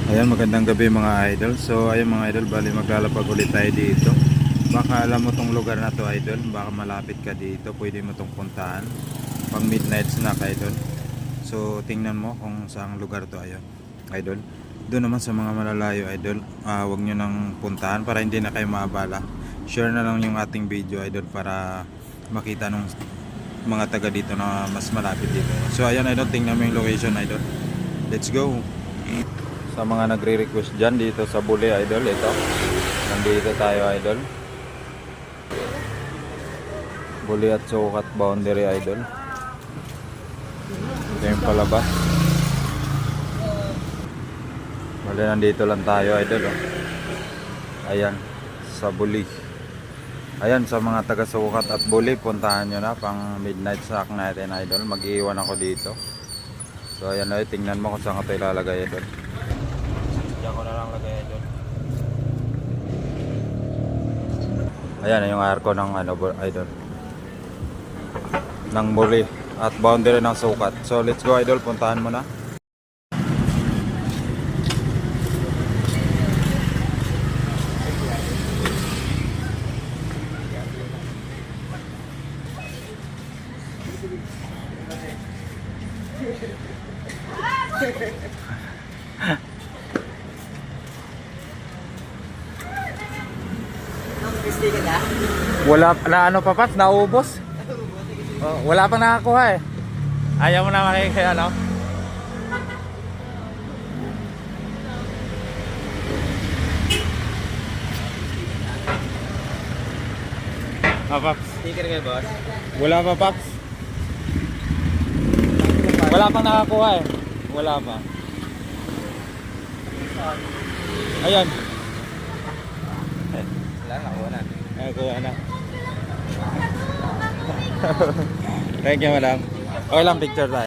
Ayan, magandang gabi mga idol. So ayun mga idol, bali maglalapag ulit tayo dito. Baka alam mo tong lugar na to idol, baka malapit ka dito, pwede mo tong puntahan pang midnight snack idol. So tingnan mo kung saang lugar to ayun idol. Doon naman sa mga malalayo idol, wag nyo nang puntahan para hindi na kayo maabala. Share na lang yung ating video idol para makita nung mga taga dito na mas malapit dito. So ayan idol, tingnan mo yung location idol. Let's go. Sa mga nagre-request dyan dito sa Buli idol, ito nandito tayo idol, Buli at Sukat boundary idol. Ito yung palabas. Bali nandito lang tayo idol, oh. Ayan sa Buli. Ayan, sa mga taga Sukat at Buli, puntahan nyo na pang midnight snack natin idol. Mag-iwan ako dito. So ayan, tingnan mo kung saan ko ito ilalagay idol. Diyan ko na lang lagay doon. Ayan yung arko ng ano idol, ng Buli at boundary ng Sukat. So let's go idol, puntahan mo na. Wala na ano pa Paps, naubos. Oh, wala pang nakakuha eh. Ayaw mo na makikita ano? Paps. Sticker kayo, boss? Wala pa Paps. Wala pang nakakuha eh. Wala pa. Ayan. Wala, nakuha na. Nakakuha na. Thank you madam. Okay lang, picture tayo.